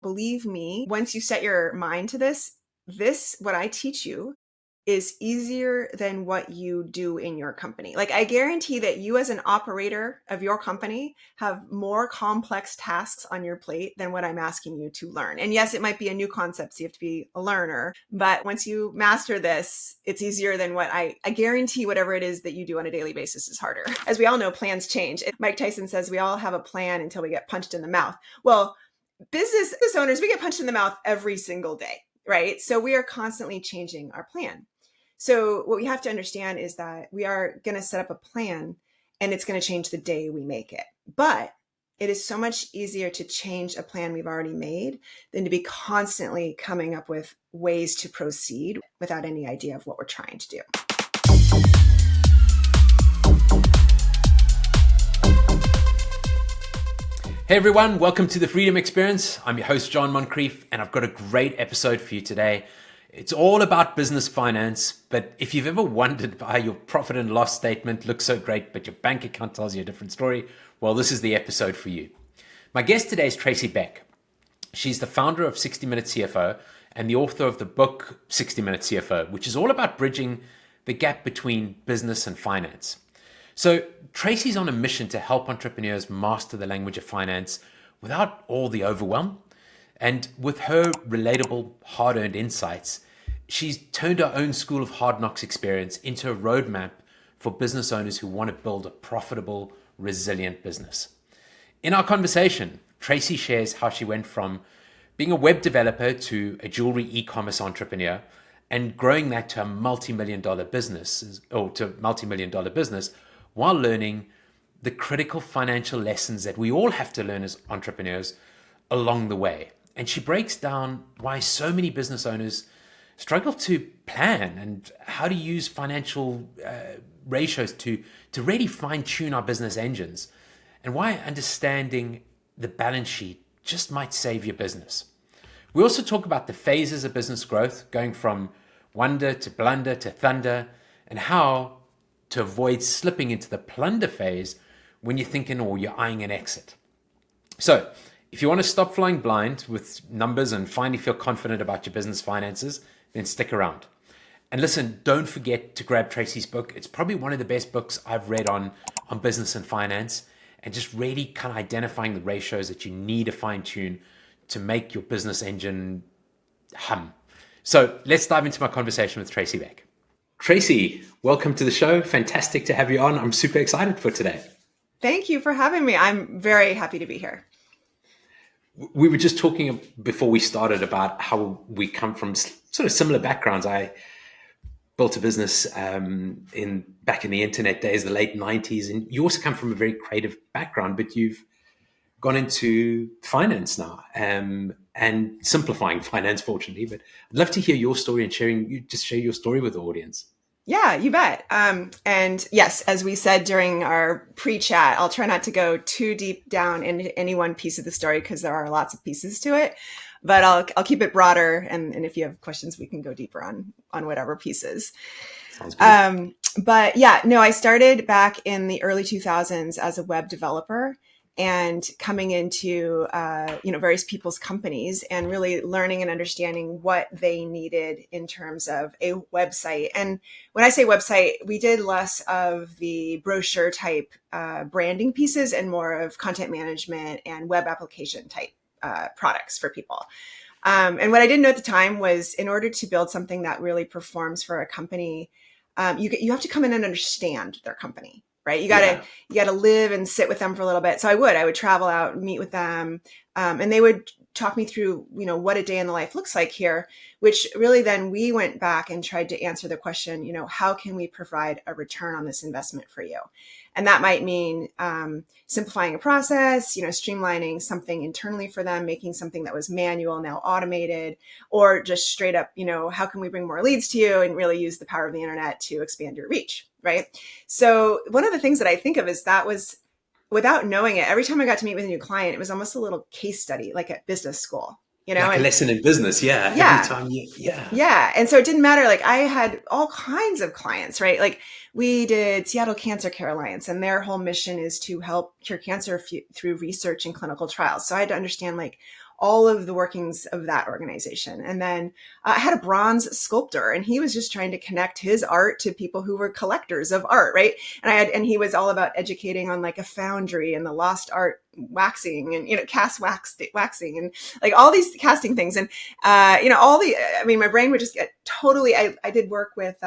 Believe me, once you set your mind to this, what I teach you is easier than what you do in your company. Like, I guarantee that you as an operator of your company have more complex tasks on your plate than what I'm asking you to learn. And yes, it might be a new concept, so you have to be a learner. But once you master this, it's easier than what I guarantee whatever it is that you do on a daily basis is harder. As we all know, plans change. Mike Tyson says we all have a plan until we get punched in the mouth. Well, business owners, we get punched in the mouth every single day, right? So we are constantly changing our plan. So what we have to understand is that we are going to set up a plan and it's going to change the day we make it. But it is so much easier to change a plan we've already made than to be constantly coming up with ways to proceed without any idea of what we're trying to do. Hey everyone, welcome to the Freedom Experience. I'm your host, John Moncrieff, and I've got a great episode for you today. It's all about business finance, but if you've ever wondered why your profit and loss statement looks so great, but your bank account tells you a different story, well, this is the episode for you. My guest today is Tracy Bech. She's the founder of 60 Minute CFO and the author of the book 60 Minute CFO, which is all about bridging the gap between business and finance. So Tracy's on a mission to help entrepreneurs master the language of finance without all the overwhelm. And with her relatable, hard-earned insights, she's turned her own school of hard knocks experience into a roadmap for business owners who want to build a profitable, resilient business. In our conversation, Tracy shares how she went from being a web developer to a jewelry e-commerce entrepreneur and growing that to a multi-million dollar business while learning the critical financial lessons that we all have to learn as entrepreneurs along the way. And she breaks down why so many business owners struggle to plan and how to use financial ratios to really fine-tune our business engines, and why understanding the balance sheet just might save your business. We also talk about the phases of business growth, going from wonder to blunder to thunder, and how to avoid slipping into the plunder phase when you're thinking or you're eyeing an exit. So, if you want to stop flying blind with numbers and finally feel confident about your business finances, then stick around. And listen, don't forget to grab Tracy's book. It's probably one of the best books I've read on business and finance, and just really kind of identifying the ratios that you need to fine tune to make your business engine hum. So let's dive into my conversation with Tracy Bech. Tracy, welcome to the show. Fantastic to have you on. I'm super excited for today. Thank you for having me. I'm very happy to be here. We were just talking before we started about how we come from sort of similar backgrounds. I built a business back in the internet days, the late 90s, and you also come from a very creative background, but you've gone into finance now and simplifying finance, fortunately. But I'd love to hear your story and share your story with the audience. Yeah, you bet. And yes, as we said during our pre-chat, I'll try not to go too deep down into any one piece of the story because there are lots of pieces to it. But I'll keep it broader, and if you have questions, we can go deeper on whatever pieces. Sounds good. But yeah, no, I started back in the early 2000s as a web developer, and coming into various people's companies and really learning and understanding what they needed in terms of a website. And when I say website, we did less of the brochure type branding pieces and more of content management and web application type products for people. And what I didn't know at the time was, in order to build something that really performs for a company, you have to come in and understand their company. Right. You gotta live and sit with them for a little bit. So I would travel out and meet with them. And they would talk me through, what a day in the life looks like here, which really then we went back and tried to answer the question, how can we provide a return on this investment for you? And that might mean simplifying a process, streamlining something internally for them, making something that was manual now automated, or just straight up, how can we bring more leads to you and really use the power of the internet to expand your reach, right? So one of the things that I think of is that was, without knowing it, every time I got to meet with a new client, it was almost a little case study, like at business school. Like a lesson in business, yeah. Every time Yeah. And so it didn't matter. Like, I had all kinds of clients, right? Like, we did Seattle Cancer Care Alliance, and their whole mission is to help cure cancer through research and clinical trials. So I had to understand, like, all of the workings of that organization. And then I had a bronze sculptor, and he was just trying to connect his art to people who were collectors of art, right? And he was all about educating on like a foundry and the lost art waxing and, cast waxing and like all these casting things. And, my brain would just get totally, I did work with,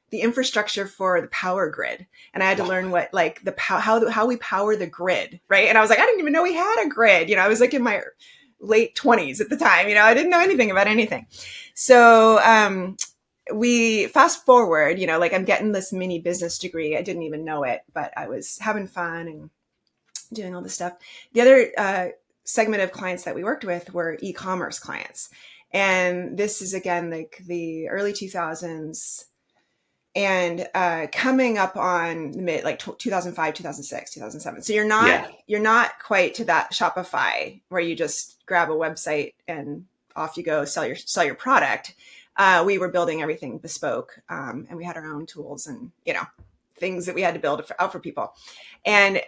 the infrastructure for the power grid. And I had to learn what, like how we power the grid. Right. And I was like, I didn't even know we had a grid. I was like in my late 20s at the time, I didn't know anything about anything. So, we fast forward, like I'm getting this mini business degree. I didn't even know it, but I was having fun and doing all this stuff. The other segment of clients that we worked with were e-commerce clients. And this is again, like the early 2000s and coming up on the mid, like 2005, 2006, 2007. So you're not quite to that Shopify where you just grab a website and off you go, sell your product. We were building everything bespoke, and we had our own tools and, things that we had to build out for people. And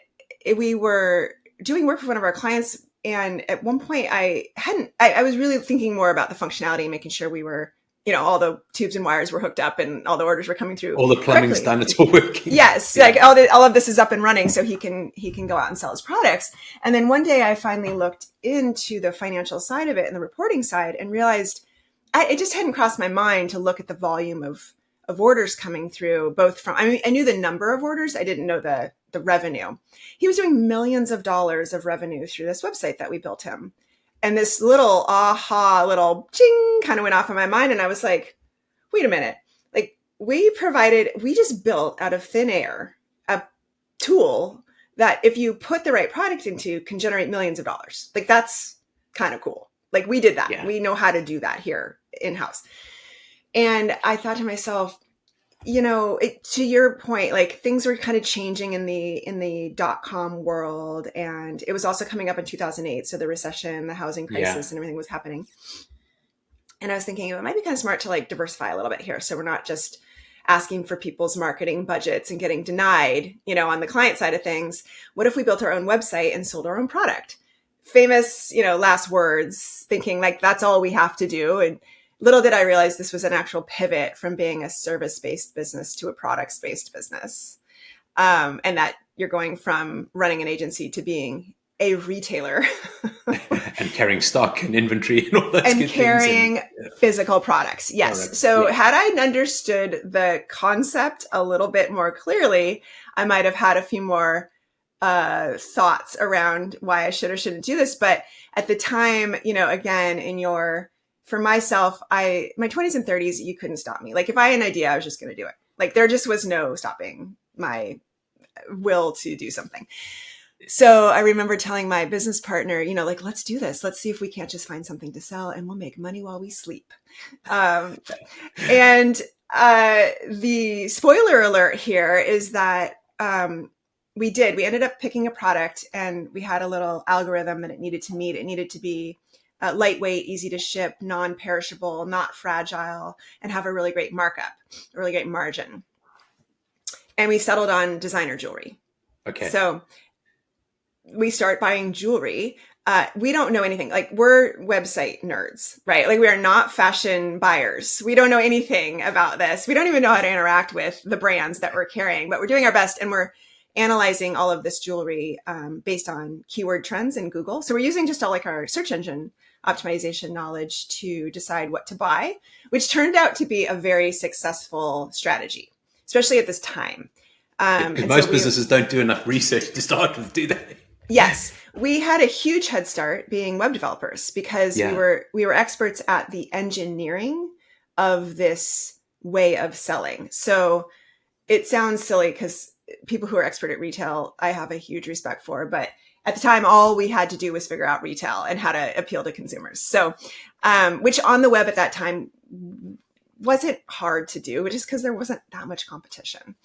we were doing work for one of our clients. And at one point I was really thinking more about the functionality and making sure we were, all the tubes and wires were hooked up and all the orders were coming through. All the plumbing's done, it's all working. Yes. Yeah. Like all of this is up and running so he can go out and sell his products. And then one day I finally looked into the financial side of it and the reporting side and realized it just hadn't crossed my mind to look at the volume of orders coming through, both from, I knew the number of orders. I didn't know the revenue. He was doing millions of dollars of revenue through this website that we built him. And this little little ching kind of went off in my mind. And I was like, wait a minute. Like we just built out of thin air a tool that if you put the right product into can generate millions of dollars. Like that's kind of cool. Like we did that. Yeah. We know how to do that here in-house. And I thought to myself, to your point, like things were kind of changing in the .com world. And it was also coming up in 2008. So the recession, the housing crisis and everything was happening. And I was thinking it might be kind of smart to like diversify a little bit here. So we're not just asking for people's marketing budgets and getting denied, on the client side of things. What if we built our own website and sold our own product? Famous, last words, thinking like that's all we have to do. And little did I realize this was an actual pivot from being a service-based business to a products-based business. And that you're going from running an agency to being a retailer. And carrying stock and inventory and all that. And carrying physical products. Yes. Products. So had I understood the concept a little bit more clearly, I might have had a few more thoughts around why I should or shouldn't do this. But at the time, again, for myself, my 20s and 30s, you couldn't stop me. Like if I had an idea, I was just going to do it. Like there just was no stopping my will to do something. So I remember telling my business partner, like, let's do this. Let's see if we can't just find something to sell and we'll make money while we sleep. And the spoiler alert here is that we ended up picking a product and we had a little algorithm that it needed to meet. It needed to be lightweight, easy to ship, non-perishable, not fragile, and have a really great markup, a really great margin. And we settled on designer jewelry. Okay. So we start buying jewelry. We don't know anything. Like we're website nerds, right? Like we are not fashion buyers. We don't know anything about this. We don't even know how to interact with the brands that we're carrying, but we're doing our best and we're analyzing all of this jewelry based on keyword trends in Google. So we're using just all like our search engine optimization knowledge to decide what to buy, which turned out to be a very successful strategy, especially at this time. Because most businesses don't do enough research to start with, do they? Yes. We had a huge head start being web developers because we were experts at the engineering of this way of selling. So it sounds silly because people who are expert at retail, I have a huge respect for, but at the time, all we had to do was figure out retail and how to appeal to consumers. So, which on the web at that time wasn't hard to do, just because there wasn't that much competition.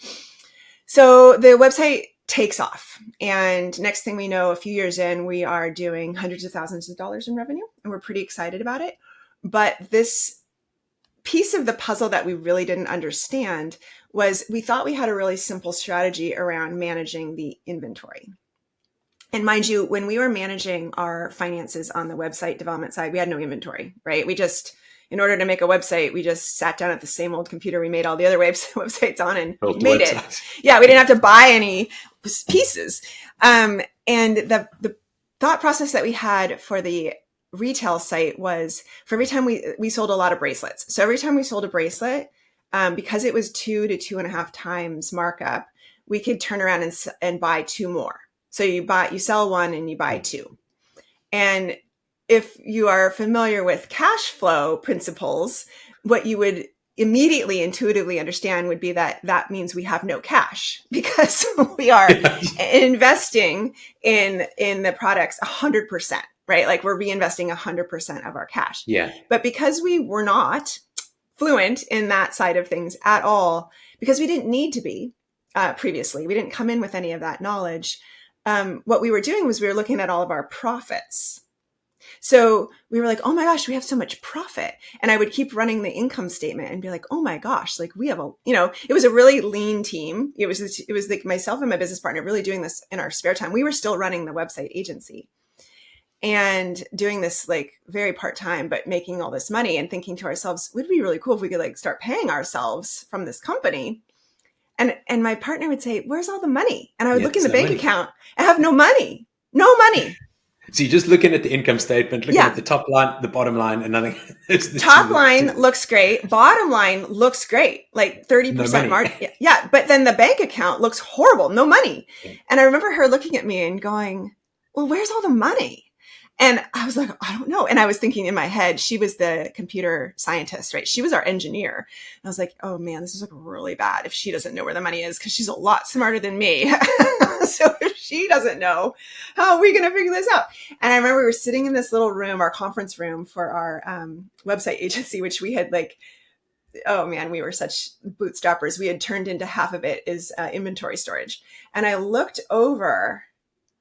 So the website takes off. And next thing we know, a few years in, we are doing hundreds of thousands of dollars in revenue, and we're pretty excited about it. But this piece of the puzzle that we really didn't understand was we thought we had a really simple strategy around managing the inventory. And mind you, when we were managing our finances on the website development side, we had no inventory, right? We just, in order to make a website, we just sat down at the same old computer we made all the other websites on and Built the made it. website. Yeah, we didn't have to buy any pieces. And the thought process that we had for the retail site was, for every time we sold a lot of bracelets. So every time we sold a bracelet, because it was 2 to 2.5 times markup, we could turn around and buy 2 more. So you sell 1 and you buy 2. And if you are familiar with cash flow principles, what you would immediately intuitively understand would be that means we have no cash, because we are investing in the products 100%, right? Like we're reinvesting 100% of our cash. Yeah. But because we were not fluent in that side of things at all, because we didn't need to be previously, we didn't come in with any of that knowledge. What we were doing was we were looking at all of our profits. So we were like, oh my gosh, we have so much profit. And I would keep running the income statement and be like, oh my gosh, like we have it was a really lean team. It was like myself and my business partner really doing this in our spare time. We were still running the website agency and doing this like very part-time, but making all this money and thinking to ourselves, would it be really cool if we could like start paying ourselves from this company? And my partner would say, where's all the money? And I would look in the bank account. I have no money. No money. So you're just looking at the income statement, looking at the top line, the bottom line, and nothing. Top line looks great. Bottom line looks great. Like 30% margin. Yeah. But then the bank account looks horrible. No money. Yeah. And I remember her looking at me and going, well, where's all the money? And I was like, I don't know. And I was thinking in my head, she was the computer scientist, right? She was our engineer. And I was like, oh man, this is like really bad if she doesn't know where the money is, because she's a lot smarter than me. So if she doesn't know, how are we going to figure this out? And I remember we were sitting in this little room, our conference room for our website agency, which we had like, oh man, we were such bootstrappers. We had turned into half of it is inventory storage. And I looked over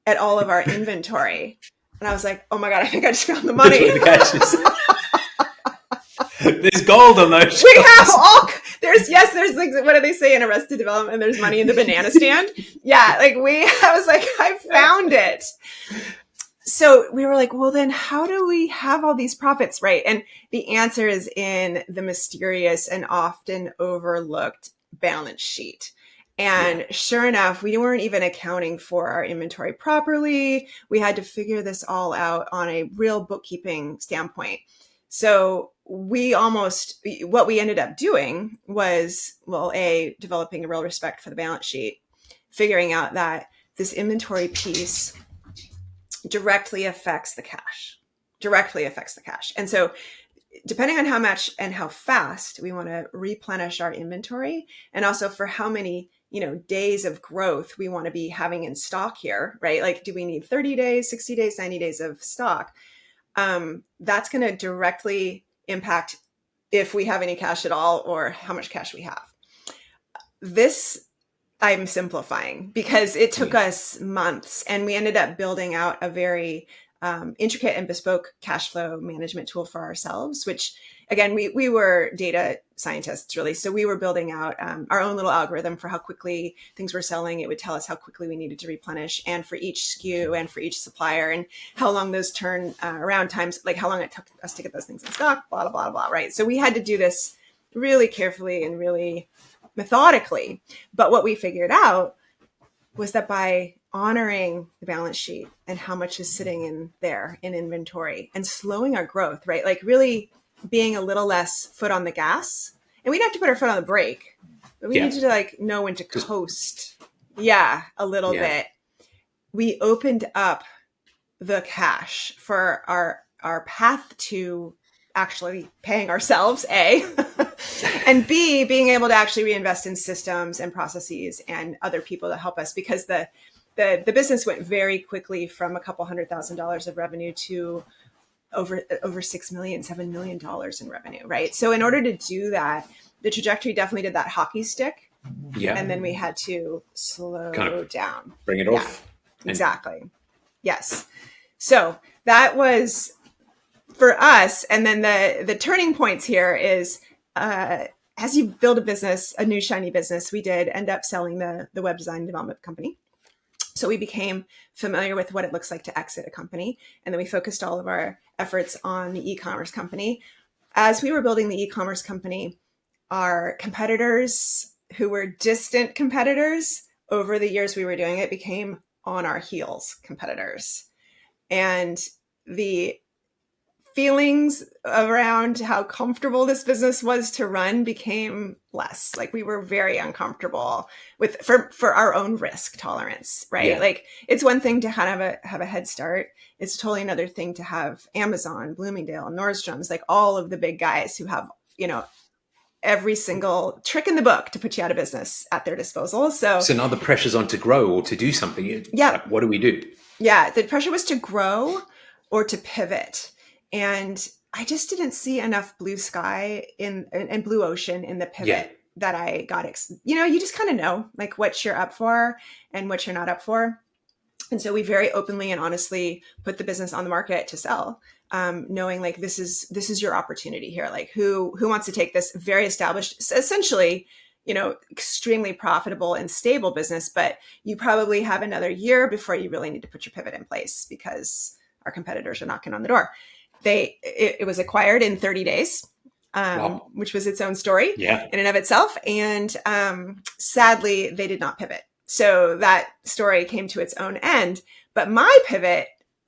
at all of our inventory. And I was like, oh my God, I think I just found the money. There's gold on those. We have there's like, what do they say in Arrested Development? There's money in the banana stand. Yeah. Like I was like, I found it. So we were like, well, then how do we have all these profits? Right. And the answer is in the mysterious and often overlooked balance sheet. And sure enough, we weren't even accounting for our inventory properly. We had to figure this all out on a real bookkeeping standpoint. So what we ended up doing was, well, developing a real respect for the balance sheet, figuring out that this inventory piece directly affects the cash. And so depending on how much and how fast we want to replenish our inventory, and also for how many days of growth we want to be having in stock here, right? Like, do we need 30 days, 60 days, 90 days of stock? That's going to directly impact if we have any cash at all or how much cash we have. This I'm simplifying because it took us months, and we ended up building out a very intricate and bespoke cash flow management tool for ourselves, which again, we were data scientists really. So we were building out our own little algorithm for how quickly things were selling. It would tell us how quickly we needed to replenish, and for each SKU and for each supplier, and how long those turn around times, like how long it took us to get those things in stock, blah, blah, blah, blah, right? So we had to do this really carefully and really methodically. But what we figured out was that by honoring the balance sheet and how much is sitting in there in inventory and slowing our growth, right? Like really being a little less foot on the gas, and we'd have to put our foot on the brake, but we needed to like know when to coast. A little bit. We opened up the cash for our path to actually paying ourselves, A, and B, being able to actually reinvest in systems and processes and other people to help us, because the business went very quickly from a couple $100,000 of revenue to over $6 million, $7 million in revenue, right? So in order to do that, the trajectory definitely did that hockey stick. Yeah. And then we had to slow down. Bring it off. Exactly. Yes. So that was for us. And then the turning points here is, as you build a business, a new shiny business, we did end up selling the web design development company. So we became familiar with what it looks like to exit a company. And then we focused all of our efforts on the e-commerce company. As we were building the e-commerce company, our competitors, who were distant competitors, over the years we were doing it, became on our heels competitors. And the feelings around how comfortable this business was to run became less. Like, we were very uncomfortable with for our own risk tolerance, right? Yeah. Like, it's one thing to kind of have a head start. It's totally another thing to have Amazon, Bloomingdale, Nordstrom's, like all of the big guys who have, every single trick in the book to put you out of business at their disposal. So now the pressure's on to grow or to do something. Yeah. Like, what do we do? Yeah. The pressure was to grow or to pivot. And I just didn't see enough blue sky and blue ocean in the pivot that I got. You just kind of know like what you're up for and what you're not up for. And so we very openly and honestly put the business on the market to sell, knowing like this is your opportunity here. Like who wants to take this very established, essentially, extremely profitable and stable business, but you probably have another year before you really need to put your pivot in place because our competitors are knocking on the door. It was acquired in 30 days, Wow. which was its own story Yeah. in and of itself. And sadly, they did not pivot. So that story came to its own end. But my pivot,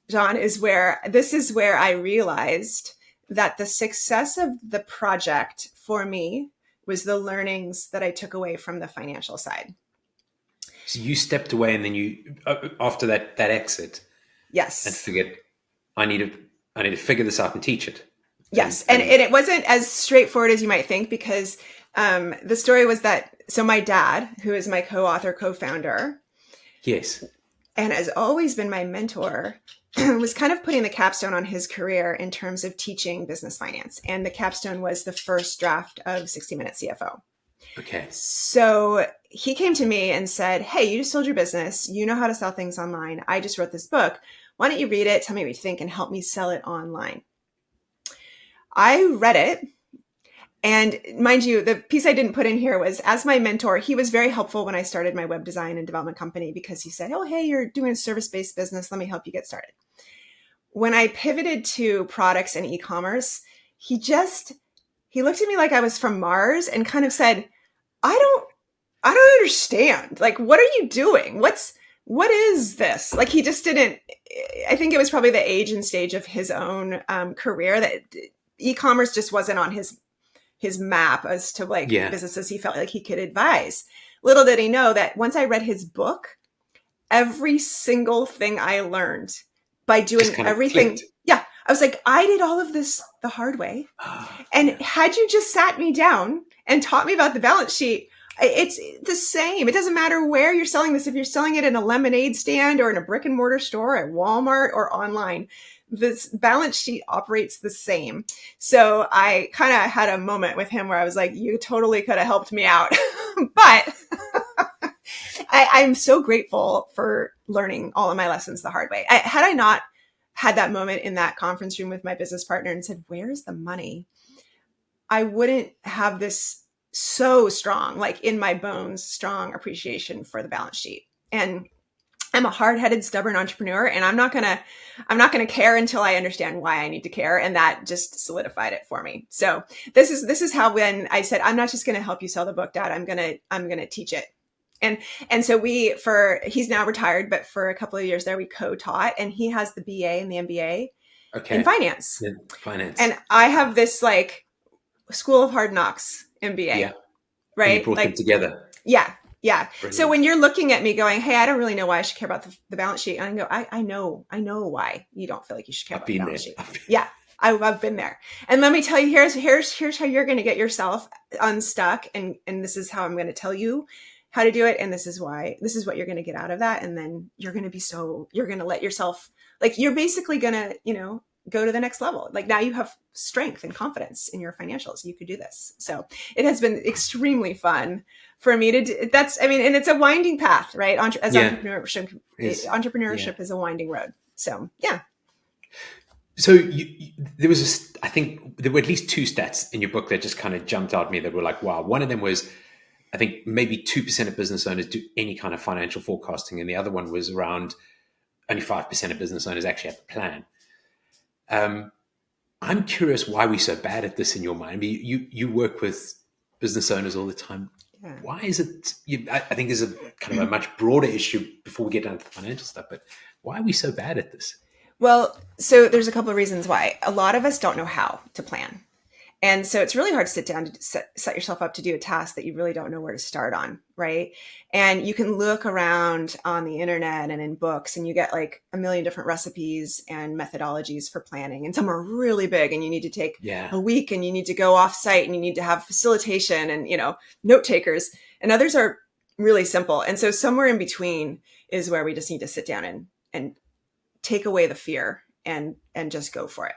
John, is where I realized that the success of the project for me was the learnings that I took away from the financial side. So you stepped away, and then you, after that exit, Yes, and figured, I need to figure this out and teach it. Yes. And it wasn't as straightforward as you might think, because the story was that, so my dad, who is my co-author, co-founder, yes, and has always been my mentor, was kind of putting the capstone on his career in terms of teaching business finance. And the capstone was the first draft of 60 Minute CFO. Okay. So he came to me and said, hey, you just sold your business. You know how to sell things online. I just wrote this book. Why don't you read it? Tell me what you think and help me sell it online. I read it. And mind you, the piece I didn't put in here was, as my mentor, he was very helpful when I started my web design and development company, because he said, oh, hey, you're doing a service-based business. Let me help you get started. When I pivoted to products and e-commerce, he looked at me like I was from Mars and kind of said, I don't understand. Like, what are you doing? What is this? Like, he just didn't, I think it was probably the age and stage of his own career that e-commerce just wasn't on his map as to businesses he felt like he could advise. Little did he know that once I read his book, every single thing I learned by doing everything. Yeah. I was like, I did all of this the hard way. And had you just sat me down and taught me about the balance sheet, it's the same. It doesn't matter where you're selling this. If you're selling it in a lemonade stand or in a brick and mortar store at Walmart or online, this balance sheet operates the same. So I kind of had a moment with him where I was like, you totally could have helped me out. But I'm so grateful for learning all of my lessons the hard way. Had I not had that moment in that conference room with my business partner and said, where's the money? I wouldn't have this so strong, like in my bones, strong appreciation for the balance sheet. And I'm a hard-headed, stubborn entrepreneur, and I'm not gonna care until I understand why I need to care, and that just solidified it for me. So this is how, when I said, I'm not just gonna help you sell the book, Dad, I'm gonna teach it. And so he's now retired, but for a couple of years there we co-taught, and he has the BA and the MBA in finance. Yeah, finance. And I have this like School of Hard Knocks MBA. Yeah. Right. And you brought them together. Yeah. Yeah. Brilliant. So when you're looking at me going, hey, I don't really know why I should care about the balance sheet. And I go, I know why you don't feel like you should care about the balance sheet. Yeah. I've been there. And let me tell you, here's how you're going to get yourself unstuck. And this is how I'm going to tell you how to do it. And this is what you're going to get out of that. And then you're going to let yourself, like, you're basically going to, go to the next level. Like, now you have strength and confidence in your financials. You could do this. So it has been extremely fun for me to do. And it's a winding path, right? Entrepreneurship is a winding road. So, yeah. So I think there were at least two stats in your book that just kind of jumped out at me that were like, wow. One of them was I think maybe 2% of business owners do any kind of financial forecasting, and the other one was around only 5% of business owners actually have a plan. I'm curious why we're so bad at this in your mind. I mean, you work with business owners all the time. Yeah. Why is it? I think there's a kind of a much broader issue before we get down to the financial stuff. But why are we so bad at this? Well, so there's a couple of reasons why. A lot of us don't know how to plan. And so it's really hard to sit down to set yourself up to do a task that you really don't know where to start on, right? And you can look around on the internet and in books, and you get like a million different recipes and methodologies for planning. And some are really big, and you need to take a week, and you need to go off site, and you need to have facilitation and, note takers. And others are really simple. And so somewhere in between is where we just need to sit down and take away the fear and just go for it.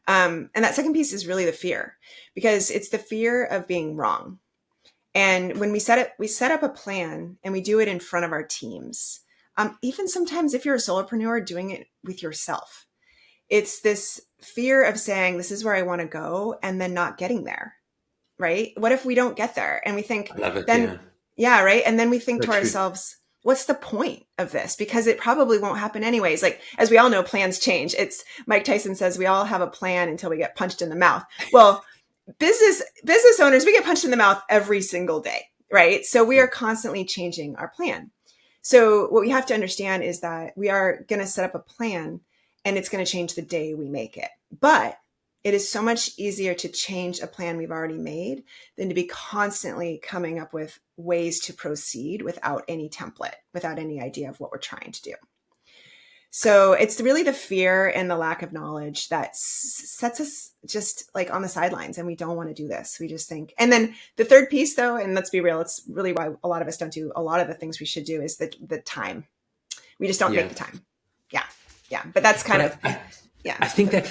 And that second piece is really the fear, because it's the fear of being wrong. And when we set up a plan and we do it in front of our teams, even sometimes if you're a solopreneur doing it with yourself, it's this fear of saying, this is where I want to go, and then not getting there, right? What if we don't get there? And we think, I love it, then, yeah, right. And then we think so to ourselves, what's the point of this? Because it probably won't happen anyways. Like, as we all know, plans change. It's Mike Tyson says, we all have a plan until we get punched in the mouth. Well, business owners, we get punched in the mouth every single day, right? So we are constantly changing our plan. So what we have to understand is that we are going to set up a plan, and it's going to change the day we make it. But it is so much easier to change a plan we've already made than to be constantly coming up with ways to proceed without any template, without any idea of what we're trying to do. So it's really the fear and the lack of knowledge that sets us just like on the sidelines, and we don't want to do this. We just think. And then the third piece, though, and let's be real, it's really why a lot of us don't do a lot of the things we should do, is the time. We just don't make the time. Yeah. But that's kind of, I think that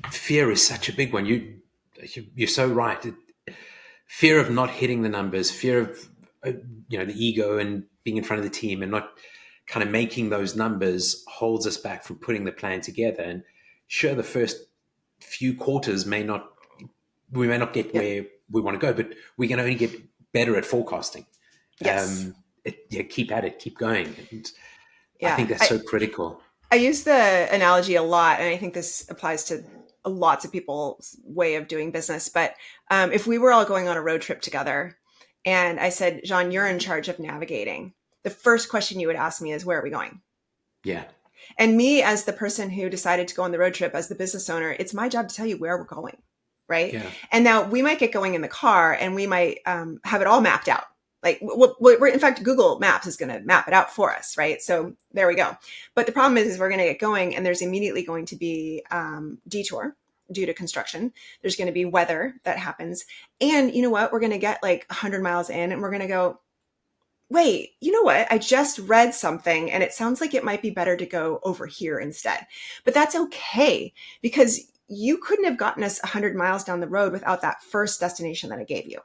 fear is such a big one. You're so right. Fear of not hitting the numbers, fear of the ego and being in front of the team and not kind of making those numbers holds us back from putting the plan together. And sure, the first few quarters we may not get where we want to go, but we can only get better at forecasting. Yes. Keep at it, keep going. And I think that's so critical. I use the analogy a lot, and I think this applies to lots of people's way of doing business. But if we were all going on a road trip together, and I said, Jean, you're in charge of navigating, the first question you would ask me is, where are we going? Yeah. And me, as the person who decided to go on the road trip, as the business owner, it's my job to tell you where we're going, right? Yeah. And now we might get going in the car, and we might have it all mapped out. Like, we're in fact, Google Maps is going to map it out for us, right? So there we go. But the problem is we're going to get going, and there's immediately going to be detour due to construction. There's going to be weather that happens. And you know what? We're going to get like 100 miles in, and we're going to go, wait, you know what? I just read something, and it sounds like it might be better to go over here instead. But that's okay, because you couldn't have gotten us 100 miles down the road without that first destination that I gave you.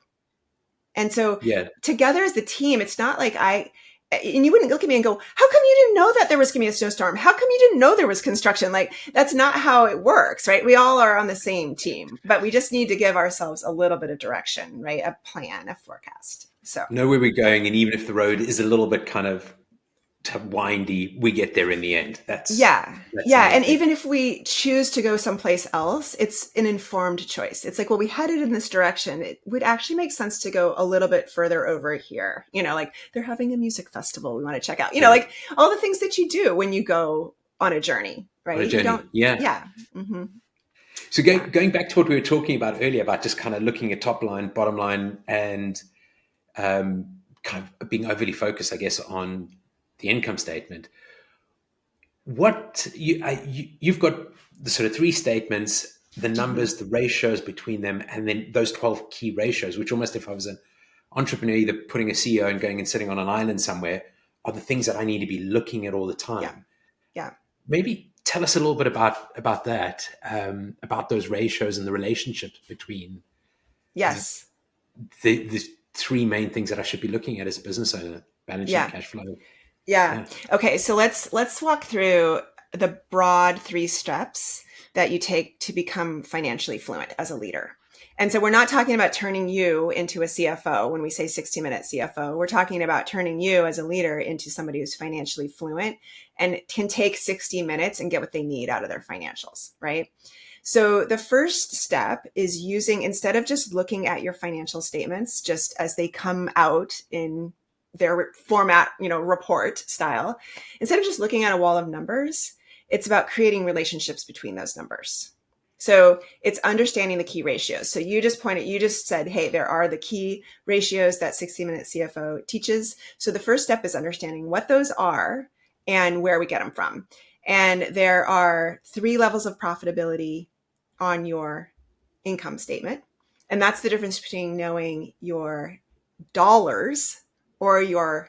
And so together as the team, it's not like and you wouldn't look at me and go, how come you didn't know that there was going to be a snowstorm? How come you didn't know there was construction? Like, that's not how it works, right? We all are on the same team, but we just need to give ourselves a little bit of direction, right? A plan, a forecast. So know where we're going. And even if the road is a little bit kind of windy, we get there in the end. That's and even if we choose to go someplace else, it's an informed choice. It's like, well, we headed in this direction. It would actually make sense to go a little bit further over here. Like they're having a music festival we want to check out. Like all the things that you do when you go on a journey, right? On a journey. Mm-hmm. So going back to what we were talking about earlier about just kind of looking at top line, bottom line, and kind of being overly focused, I guess, on the income statement. What you've got the sort of three statements, the numbers, the ratios between them, and then those 12 key ratios, which almost, if I was an entrepreneur, either putting a CEO and going and sitting on an island somewhere, are the things that I need to be looking at all the time. Yeah. Maybe tell us a little bit about that, about those ratios and the relationships between the three main things that I should be looking at as a business owner: balance sheet, cash flow. Yeah. Okay. So let's walk through the broad three steps that you take to become financially fluent as a leader. And so we're not talking about turning you into a CFO when we say 60-minute CFO. We're talking about turning you as a leader into somebody who's financially fluent and can take 60 minutes and get what they need out of their financials, right? So the first step is using, instead of just looking at your financial statements just as they come out in their format, report style, instead of just looking at a wall of numbers, it's about creating relationships between those numbers. So it's understanding the key ratios. So you just said, hey, there are the key ratios that 60-minute CFO teaches. So the first step is understanding what those are and where we get them from. And there are 3 levels of profitability on your income statement. And that's the difference between knowing your dollars or your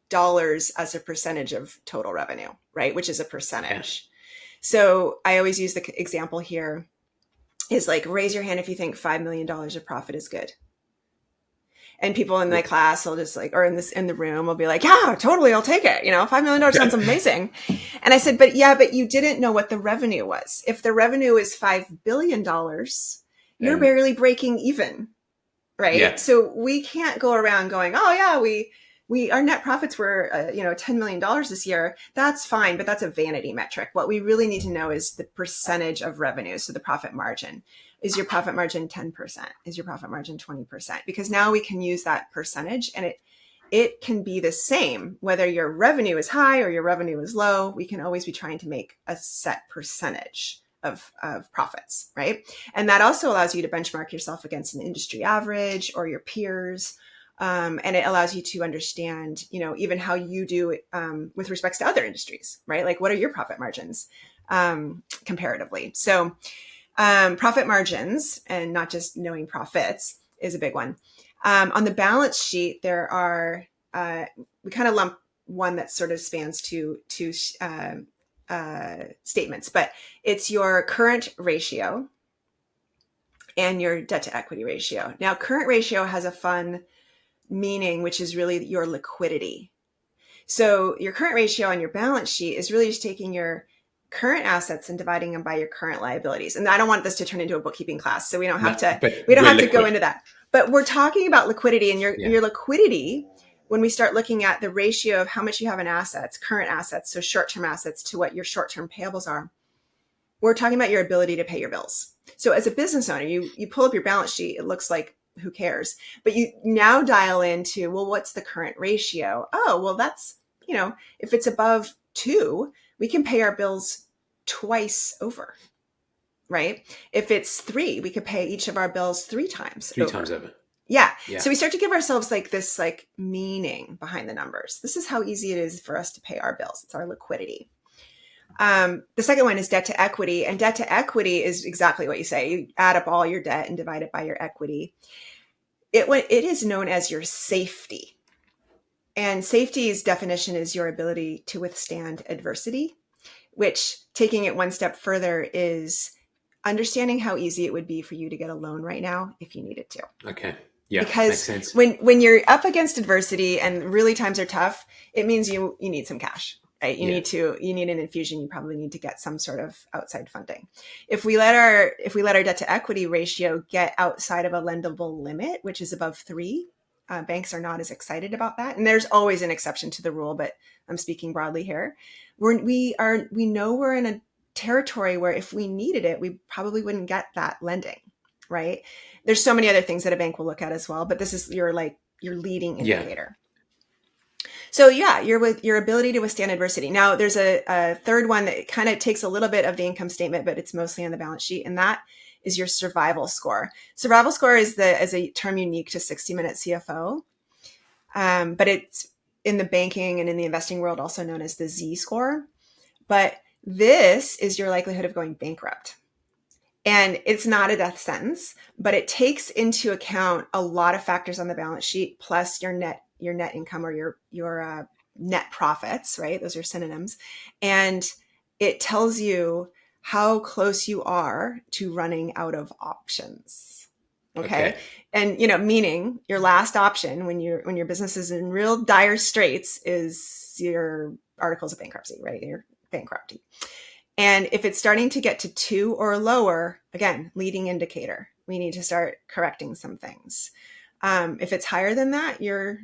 dollars as a percentage of total revenue, right? Which is a percentage. Yeah. So I always use the example here is like, raise your hand if you think $5 million of profit is good. And people in my class will just like, or in the room will be like, yeah, totally, I'll take it. $5 million sounds amazing. And I said, but you didn't know what the revenue was. If the revenue is $5 billion, you're barely breaking even, right? Yeah. So we can't go around going, oh yeah, our net profits were, $10 million this year. That's fine, but that's a vanity metric. What we really need to know is the percentage of revenue. So the profit margin. Is your profit margin 10%? Is your profit margin 20%? Because now we can use that percentage, and it can be the same whether your revenue is high or your revenue is low. We can always be trying to make a set percentage of profits, right? And that also allows you to benchmark yourself against an industry average or your peers. And it allows you to understand, even how you do it with respects to other industries, right? Like, what are your profit margins comparatively? So profit margins, and not just knowing profits, is a big one. On the balance sheet, there are, we kind of lump one that sort of spans two statements, but it's your current ratio and your debt to equity ratio. Now, current ratio has a fun meaning, which is really your liquidity. So your current ratio on your balance sheet is really just taking your current assets and dividing them by your current liabilities. And I don't want this to turn into a bookkeeping class, so we don't have to go into that. But we're talking about liquidity, and your liquidity, when we start looking at the ratio of how much you have in assets, current assets, so short-term assets, to what your short-term payables are, we're talking about your ability to pay your bills. So as a business owner, you pull up your balance sheet, it looks like, who cares? But you now dial into, well, what's the current ratio? Oh, well, that's, if it's above 2, we can pay our bills twice over, right? If it's 3, we could pay each of our bills 3 times. 3 times over. Yeah. So we start to give ourselves this meaning behind the numbers. This is how easy it is for us to pay our bills. It's our liquidity. The second one is debt to equity, and debt to equity is exactly what you say. You add up all your debt and divide it by your equity. It is known as your safety. And safety's definition is your ability to withstand adversity, which, taking it one step further, is understanding how easy it would be for you to get a loan right now if you needed to. Okay. Yeah. Because makes sense. when you're up against adversity and really times are tough, it means you need some cash, right? You need an infusion. You probably need to get some sort of outside funding. If we let our debt to equity ratio get outside of a lendable limit, which is above 3, banks are not as excited about that. And there's always an exception to the rule, but I'm speaking broadly here. We know we're in a territory where if we needed it, we probably wouldn't get that lending, right? There's so many other things that a bank will look at as well, but this is your leading indicator. So your ability to withstand adversity. Now there's a third one that kind of takes a little bit of the income statement, but it's mostly on the balance sheet, and that is your survival score. Survival score is a term unique to 60-minute CFO, but it's in the banking and in the investing world also known as the Z score. But this is your likelihood of going bankrupt. And it's not a death sentence, but it takes into account a lot of factors on the balance sheet, plus your net income or your net profits, right? Those are synonyms. And it tells you how close you are to running out of options. Okay. And, meaning your last option when your business is in real dire straits is your articles of bankruptcy, right? Your bankruptcy. And if it's starting to get to 2 or lower, again, leading indicator, we need to start correcting some things. If it's higher than that, you're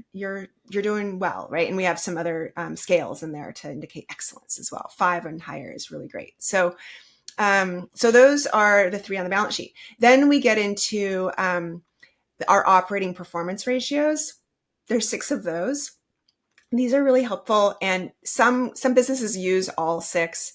doing well, right? And we have some other scales in there to indicate excellence as well. 5 and higher is really great. So those are the 3 on the balance sheet. Then we get into our operating performance ratios. There's 6 of those. These are really helpful, and some businesses use all 6.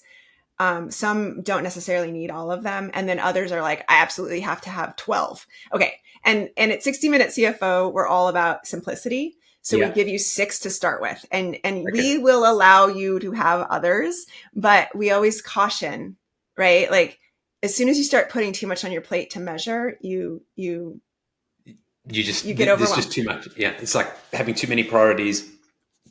Some don't necessarily need all of them. And then others are like, I absolutely have to have 12. Okay. And at 60 Minute CFO, we're all about simplicity. So we give you 6 to start with, and we will allow you to have others, but we always caution, right? Like as soon as you start putting too much on your plate to measure, you get overwhelmed. There's just too much. Yeah. It's like having too many priorities,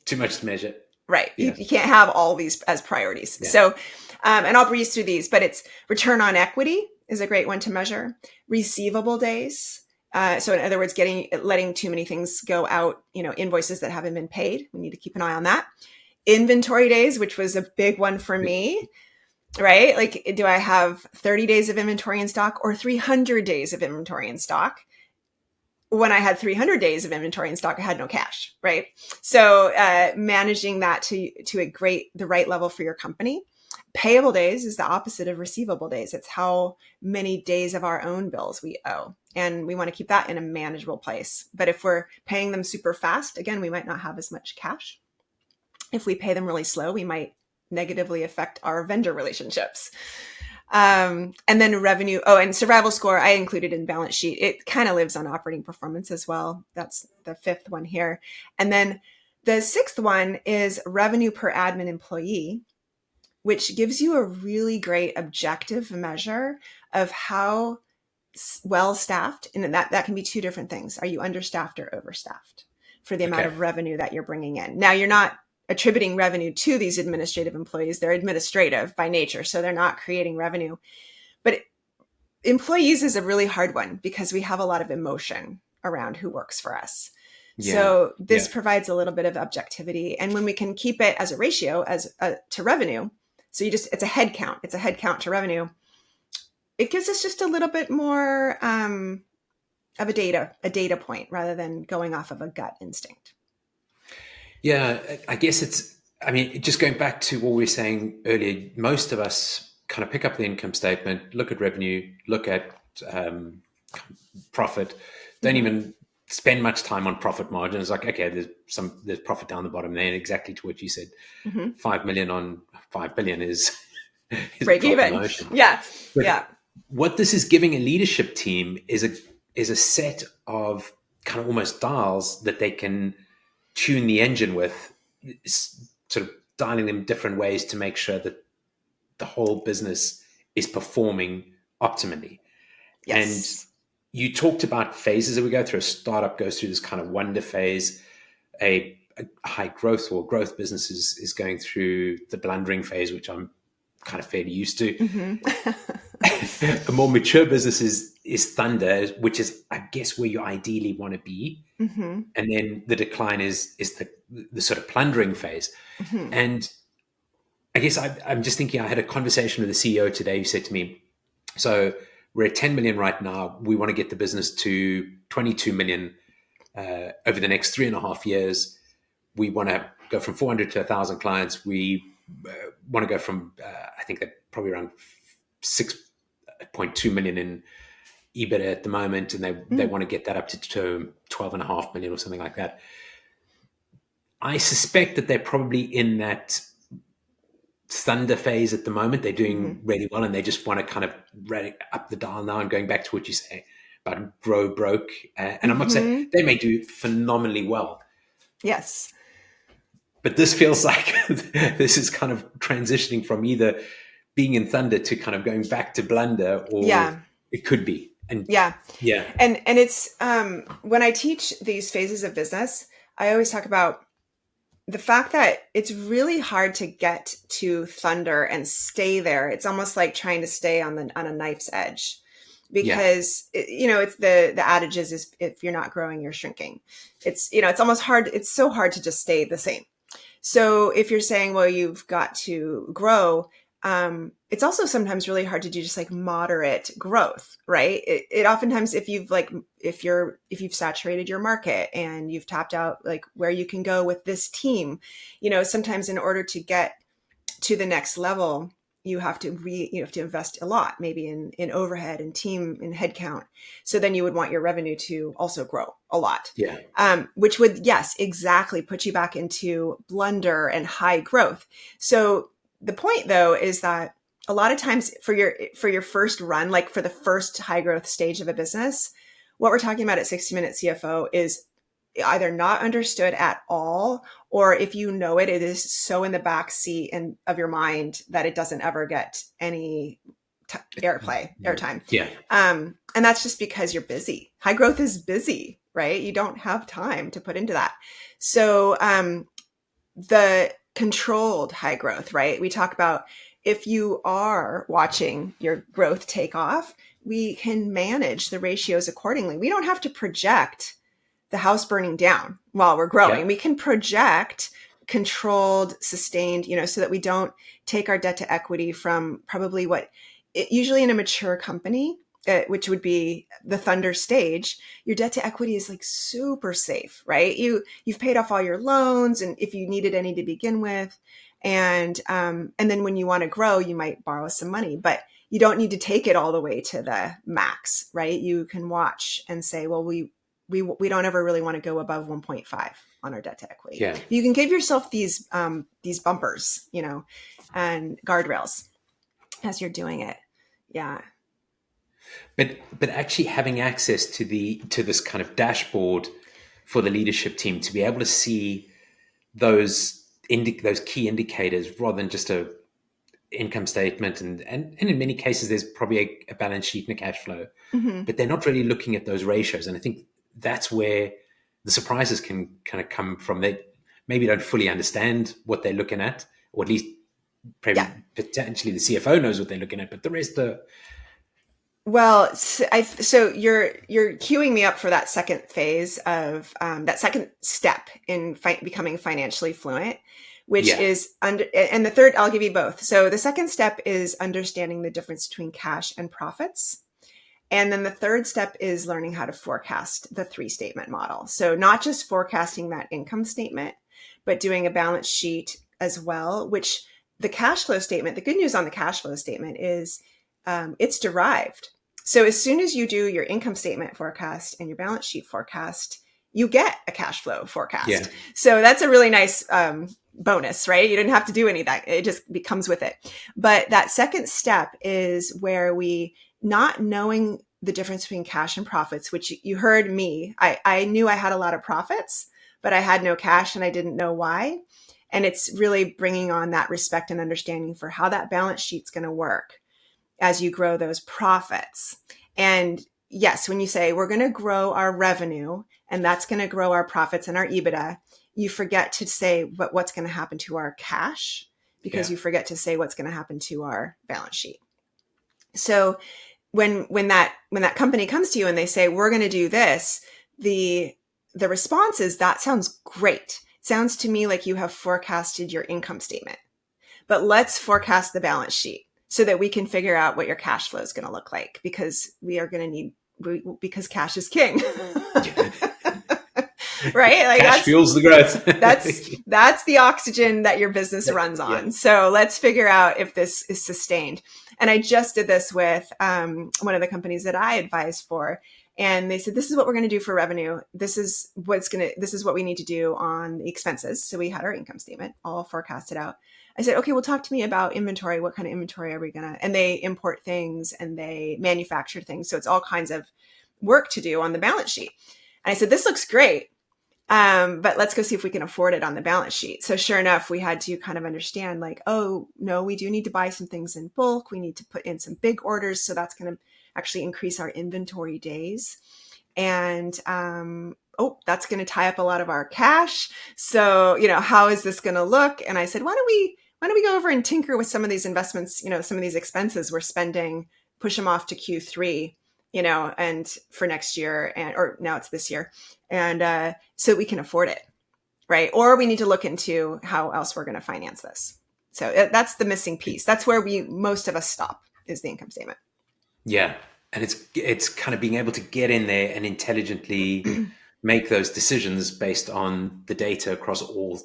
too much to measure. Right. Yeah. You can't have all these as priorities. Yeah. So, and I'll breeze through these, but it's return on equity is a great one to measure. Receivable days. So in other words, letting too many things go out, invoices that haven't been paid. We need to keep an eye on that. Inventory days, which was a big one for me, right? Like, do I have 30 days of inventory in stock or 300 days of inventory in stock? When I had 300 days of inventory in stock, I had no cash, right? So managing that to the right level for your company. Payable days is the opposite of receivable days. It's how many days of our own bills we owe. And we want to keep that in a manageable place. But if we're paying them super fast, again, we might not have as much cash. If we pay them really slow, we might negatively affect our vendor relationships. And then revenue. Oh, and survival score, I included in balance sheet. It kind of lives on operating performance as well. That's the 5th one here. And then the 6th one is revenue per admin employee, which gives you a really great objective measure of how well staffed. And that can be 2 different things. Are you understaffed or overstaffed for the amount of revenue that you're bringing in? Now, you're not attributing revenue to these administrative employees. They're administrative by nature, so they're not creating revenue. But employees is a really hard one because we have a lot of emotion around who works for us. Yeah. So this provides a little bit of objectivity. And when we can keep it as a ratio to revenue, so it's a head count. It's a head count to revenue. It gives us just a little bit more of a data point rather than going off of a gut instinct. Yeah, I guess just going back to what we were saying earlier, most of us kind of pick up the income statement, look at revenue, look at profit, don't even spend much time on profit margin. It's like, okay, there's profit down the bottom there, exactly to what you said. 5 million on 5 billion is break even. Yeah. But yeah. What this is giving a leadership team is a set of kind of almost dials that they can tune the engine with, sort of dialing them different ways to make sure that the whole business is performing optimally. Yes. And you talked about phases that we go through. A startup goes through this kind of wonder phase. A high growth or growth business is going through the blundering phase, which I'm kind of fairly used to. A more mature business is thunder, which is, I guess, where you ideally want to be. And then the decline is the sort of plundering phase. And I guess I'm just thinking, I had a conversation with the CEO today who said to me, so we're at 10 million right now. We want to get the business to 22 million over the next 3.5 years. We want to go from 400 to 1,000 clients. We want to go from, I think they're probably around 6.2 million in EBITDA at the moment, and they want to get that up to 12.5 million or something like that. I suspect that they're probably in that thunder phase at the moment. They're doing really well, and they just want to kind of up the dial now. And going back to what you say about grow broke, and I'm not saying they may do phenomenally well. Yes. But this feels like this is kind of transitioning from either being in thunder to kind of going back to blunder, or it could be. And And it's when I teach these phases of business, I always talk about the fact that it's really hard to get to thunder and stay there. It's almost like trying to stay on a knife's edge, because it's the adage is if you're not growing, you're shrinking. It's it's almost hard. It's so hard to just stay the same. So if you're saying, well, you've got to grow, it's also sometimes really hard to do just like moderate growth, right? It oftentimes, if you've saturated your market and you've tapped out like where you can go with this team, sometimes in order to get to the next level, you have to invest a lot, maybe in overhead and team and headcount. So then you would want your revenue to also grow a lot. Yeah. Which would, yes, exactly, put you back into blunder and high growth. So the point though is that a lot of times for your first run, like for the first high growth stage of a business, what we're talking about at 60 Minute CFO is either not understood at all, or if you know it, it is so in the back seat of your mind that it doesn't ever get any airtime. Yeah. And that's just because you're busy. High growth is busy, right? You don't have time to put into that. So the controlled high growth, right? We talk about if you are watching your growth take off, we can manage the ratios accordingly. We don't have to project the house burning down while we're growing. Yeah. We can project controlled, sustained, so that we don't take our debt to equity from probably usually in a mature company, which would be the Thunder stage, your debt to equity is like super safe, right? You've paid off all your loans, and if you needed any to begin with, and then when you want to grow, you might borrow some money, but you don't need to take it all the way to the max, right? You can watch and say, well, we don't ever really want to go above 1.5 on our debt to equity. Yeah. You can give yourself these bumpers, and guardrails as you're doing it. Yeah. But actually having access to this kind of dashboard for the leadership team to be able to see those key indicators rather than just a income statement, and in many cases there's probably a balance sheet and a cash flow, but they're not really looking at those ratios. And I think that's where the surprises can kind of come from. They maybe don't fully understand what they're looking at, or at least potentially the CFO knows what they're looking at, but the rest are. Well, so you're queuing me up for that second phase of that second step in becoming financially fluent, which is and the third, I'll give you both. So the second step is understanding the difference between cash and profits. And then the third step is learning how to forecast the 3-statement model. So not just forecasting that income statement, but doing a balance sheet as well, which the cash flow statement, the good news on the cash flow statement is it's derived. So as soon as you do your income statement forecast and your balance sheet forecast, you get a cash flow forecast. Yeah. So that's a really nice bonus, right? You didn't have to do any of that. It just comes with it. But that second step is where we, not knowing the difference between cash and profits, which you heard me, I knew I had a lot of profits, but I had no cash and I didn't know why. And it's really bringing on that respect and understanding for how that balance sheet's going to work as you grow those profits. And yes, when you say we're going to grow our revenue and that's going to grow our profits and our EBITDA, you forget to say, but what's going to happen to our cash? Because you forget to say what's going to happen to our balance sheet. So when that company comes to you and they say, we're going to do this, the response is, that sounds great. It sounds to me like you have forecasted your income statement, but let's forecast the balance sheet so that we can figure out what your cash flow is going to look like, because we are going to need, because cash is king. Right? Like cash fuels the growth. that's the oxygen that your business runs on. Yeah. So let's figure out if this is sustained. And I just did this with one of the companies that I advise for. And they said, this is what we're going to do for revenue. This is what we need to do on the expenses. So we had our income statement all forecasted out. I said, okay, well, talk to me about inventory. What kind of inventory are we going to, and they import things and they manufacture things. So it's all kinds of work to do on the balance sheet. And I said, this looks great. But let's go see if we can afford it on the balance sheet. So sure enough, we had to kind of understand like, oh no, we do need to buy some things in bulk. We need to put in some big orders. So that's going to actually increase our inventory days. And, that's going to tie up a lot of our cash. So, how is this going to look? And I said, why don't we go over and tinker with some of these investments, some of these expenses we're spending, push them off to Q3, and for next year, or now it's this year. And so we can afford it, right? Or we need to look into how else we're going to finance this. So that's the missing piece. That's where most of us stop, is the income statement. Yeah. And it's kind of being able to get in there and intelligently make those decisions based on the data across all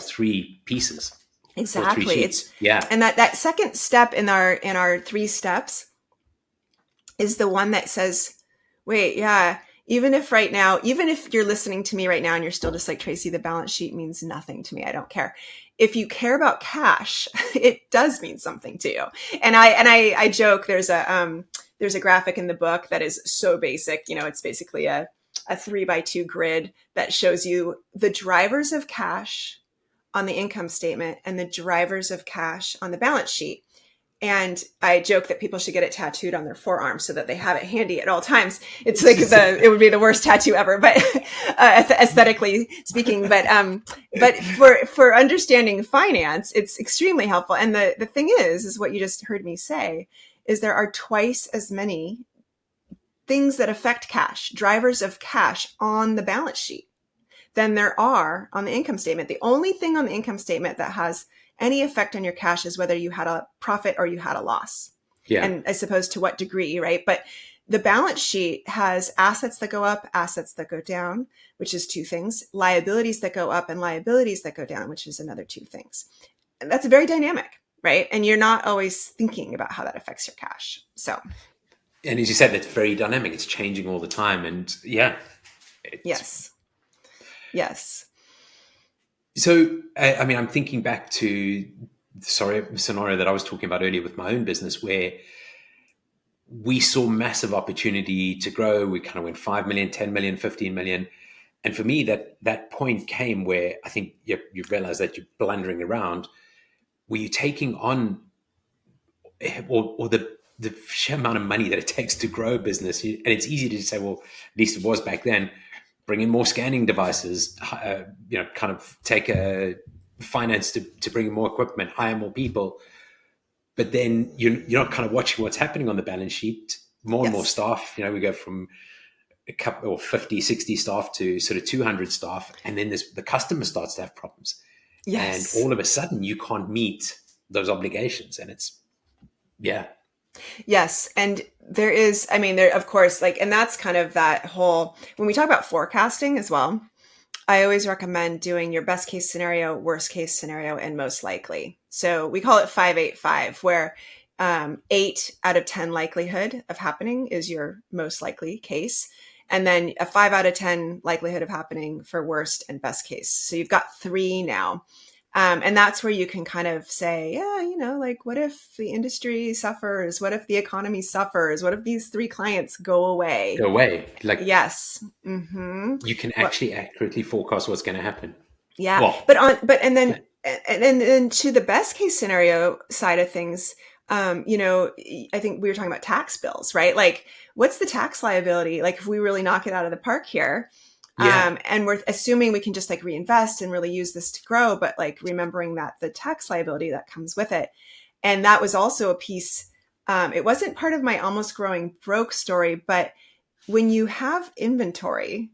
three pieces. All three Exactly. sheets. Yeah. And that second step in our 3 steps is the one that says, wait, yeah, even if you're listening to me right now and you're still just like, Tracy, the balance sheet means nothing to me, I don't care. If you care about cash, it does mean something to you. And I joke, there's a graphic in the book that is so basic. It's basically a 3x2 grid that shows you the drivers of cash on the income statement and the drivers of cash on the balance sheet. And I joke that people should get it tattooed on their forearm so that they have it handy at all times. It's like it would be the worst tattoo ever, but aesthetically speaking. But for understanding finance, it's extremely helpful. And the thing is what you just heard me say, is there are twice as many things that affect cash, drivers of cash on the balance sheet, than there are on the income statement. The only thing on the income statement that has any effect on your cash is whether you had a profit or you had a loss. Yeah. And I suppose to what degree, right? But the balance sheet has assets that go up, assets that go down, which is 2 things, liabilities that go up and liabilities that go down, which is another 2 things. And that's very dynamic, right? And you're not always thinking about how that affects your cash. So. And as you said, that's very dynamic. It's changing all the time. And yeah. Yes. So, I mean, I'm thinking back to scenario that I was talking about earlier with my own business, where we saw massive opportunity to grow. We kind of went 5 million, 10 million, 15 million. And for me, that point came where I think you realize that you're blundering around, where you're taking on or the sheer amount of money that it takes to grow a business. And it's easy to say, well, at least it was back then, bring in more scanning devices, kind of take a finance to bring in more equipment, hire more people. But then you're not kind of watching what's happening on the balance sheet. More and more staff, we go from a couple or 50, 60 staff to sort of 200 staff. And then the customer starts to have problems. Yes. And all of a sudden you can't meet those obligations. And it's, yeah. Yes. And there is, of course, and that's kind of that whole, when we talk about forecasting as well, I always recommend doing your best case scenario, worst case scenario, and most likely. So we call it 5-8-5, where 8 out of 10 likelihood of happening is your most likely case. And then a 5 out of 10 likelihood of happening for worst and best case. So you've got 3 now. And that's where you can kind of say, what if the industry suffers? What if the economy suffers? What if these 3 clients go away? Yes. Mm-hmm. You can actually accurately forecast what's going to happen. Yeah. Well, and then to the best case scenario side of things, I think we were talking about tax bills, right? What's the tax liability? If we really knock it out of the park here, and we're assuming we can just reinvest and really use this to grow, but remembering that the tax liability that comes with it. And that was also a piece. It wasn't part of my almost growing broke story, but when you have inventory,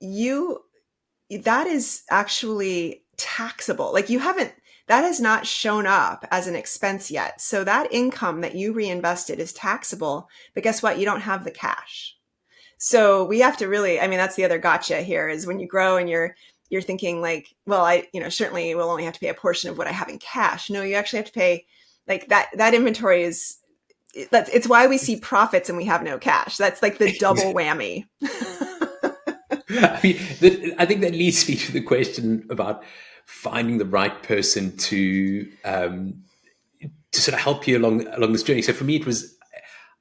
that is actually taxable. That has not shown up as an expense yet. So that income that you reinvested is taxable, but guess what? You don't have the cash. So we have to really, that's the other gotcha here, is when you grow and you're thinking I certainly will only have to pay a portion of what I have in cash. No, you actually have to pay that inventory it's why we see profits and we have no cash. That's the double whammy. I think that leads me to the question about finding the right person to sort of help you along this journey. So for me,